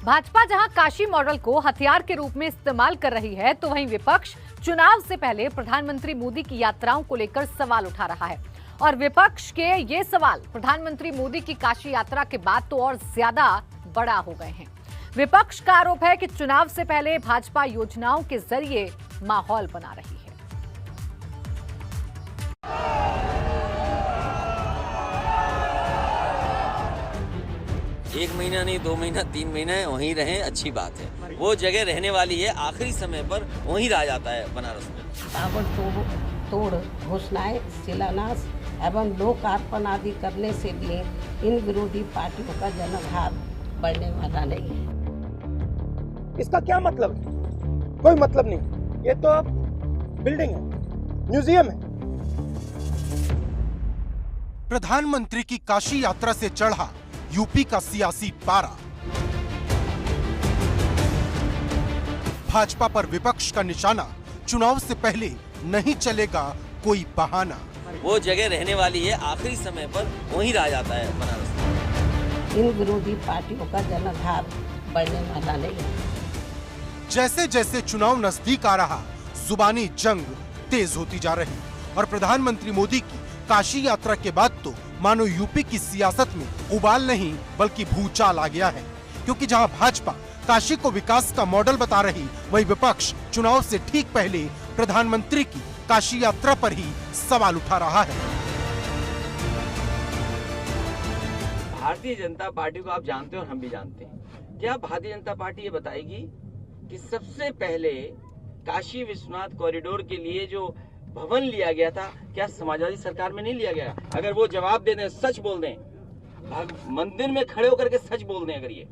भाजपा जहां काशी मॉडल को हथियार के रूप में इस्तेमाल कर रही है, तो वहीं विपक्ष चुनाव से पहले प्रधानमंत्री मोदी की यात्राओं को लेकर सवाल उठा रहा है। और विपक्ष के ये सवाल प्रधानमंत्री मोदी की काशी यात्रा के बाद तो और ज्यादा बड़ा हो गए हैं। विपक्ष का आरोप है कि चुनाव से पहले भाजपा योजनाओं के जरिए माहौल बना रही है। 1 महीना नहीं, 2 महीना, 3 महीना है, वहीं रहें, अच्छी बात है। वो जगह रहने वाली है, आखिरी समय पर वहीं रह जाता है बनारस में। ताबड़तोड़ घोषणाएं, शिलान्यास एवं लोकार्पण आदि करने से भी इन विरोधी पार्टियों का जनाधार बढ़ने वाला नहीं है। इसका क्या मतलब है? कोई मतलब नहीं। ये तो बिल्डिंग है, म्यूजियम है। प्रधानमंत्री की काशी यात्रा से चढ़ा यूपी का सियासी पारा। भाजपा पर विपक्ष का निशाना, चुनाव से पहले नहीं चलेगा कोई बहाना। वो जगह रहने वाली है, आखिरी समय पर वहीं रह जाता है बनारस में। इन विरोधी पार्टियों का जनाधार बढ़ने वाला नहीं है। जैसे जैसे चुनाव नजदीक आ रहा, जुबानी जंग तेज होती जा रही और प्रधानमंत्री मोदी की काशी यात्रा के बाद तो मानो यूपी की सियासत में उबाल नहीं बल्कि भूचाल आ गया है। क्योंकि जहां भाजपा काशी को विकास का मॉडल बता रही, वहीं विपक्ष चुनाव से ठीक पहले प्रधानमंत्री की काशी यात्रा पर ही सवाल उठा रहा है। भारतीय जनता पार्टी को आप जानते हो और हम भी जानते हैं। क्या भारतीय जनता पार्टी ये बताएगी कि सबसे पहले काशी विश्वनाथ कॉरिडोर के लिए जो भवन लिया गया था, क्या समाजवादी सरकार में नहीं लिया गया? अगर वो जवाब दे दें, सच बोल दें, मंदिर में खड़े होकर के सच बोल दें अगर ये,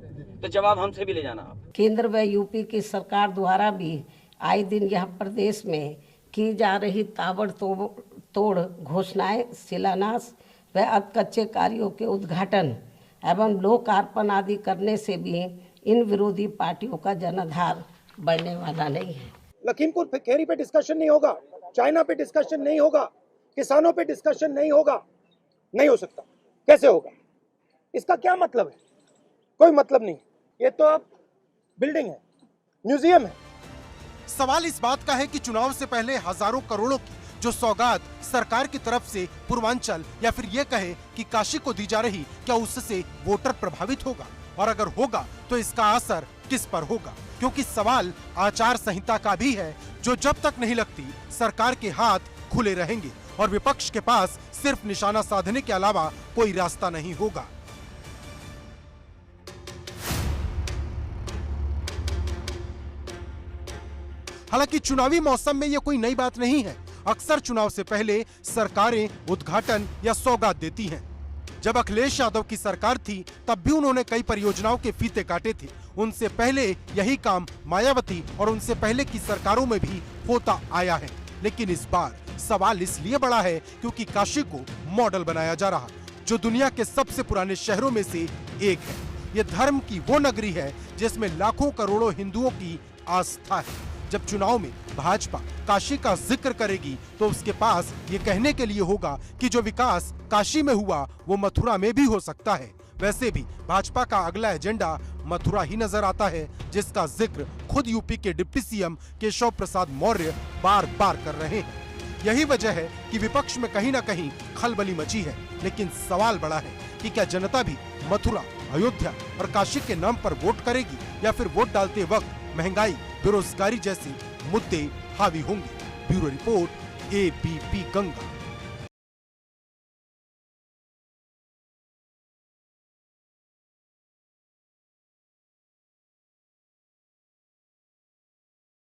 तो जवाब हमसे भी ले जाना आप। केंद्र व यूपी की सरकार द्वारा भी आए दिन यह प्रदेश में की जा रही ताबड़तोड़ घोषणाएं, शिलान्यास व अधकच्चे कार्यों के उद्घाटन एवं लोकार्पण आदि करने से भी इन विरोधी पार्टियों का जनाधार बढ़ने वाला नहीं है। लखीमपुर खेरी पे डिस्कशन नहीं होगा, चाइना पे डिस्कशन नहीं होगा, किसानों पे डिस्कशन नहीं होगा, नहीं हो सकता। कैसे होगा? इसका क्या मतलब है? कोई मतलब नहीं। ये तो बिल्डिंग है, म्यूजियम है। सवाल इस बात का है कि चुनाव से पहले हजारों करोड़ों की जो सौगात सरकार की तरफ से पूर्वांचल या फिर ये कहे कि काशी को दी जा रही, क्या उससे वोटर प्रभावित होगा? और अगर होगा तो इसका असर किस पर होगा? क्योंकि सवाल आचार संहिता का भी है, जो जब तक नहीं लगती सरकार के हाथ खुले रहेंगे और विपक्ष के पास सिर्फ निशाना साधने के अलावा कोई रास्ता नहीं होगा। हालांकि चुनावी मौसम में यह कोई नई बात नहीं है। अक्सर चुनाव से पहले सरकारें उद्घाटन या सौगात देती हैं। जब अखिलेश यादव की सरकार थी, तब भी उन्होंने कई परियोजनाओं के फीते काटे थे। उनसे पहले यही काम मायावती और उनसे पहले की सरकारों में भी होता आया है। लेकिन इस बार सवाल इसलिए बड़ा है क्योंकि काशी को मॉडल बनाया जा रहा, जो दुनिया के सबसे पुराने शहरों में से एक है। ये धर्म की वो नगरी है जिसमें लाखों करोड़ों हिंदुओं की आस्था है। जब चुनाव में भाजपा काशी का जिक्र करेगी, तो उसके पास ये कहने के लिए होगा कि जो विकास काशी में हुआ वो मथुरा में भी हो सकता है। वैसे भी भाजपा का अगला एजेंडा मथुरा ही नजर आता है, जिसका जिक्र खुद यूपी के डिप्टी सीएम केशव प्रसाद मौर्य बार बार कर रहे हैं। यही वजह है कि विपक्ष में कहीं न कहीं खलबली मची है। लेकिन सवाल बड़ा है कि क्या जनता भी मथुरा, अयोध्या और काशी के नाम पर वोट करेगी, या फिर वोट डालते वक्त महंगाई, बेरोजगारी जैसे मुद्दे हावी होंगे। Bureau report, ABP Ganga.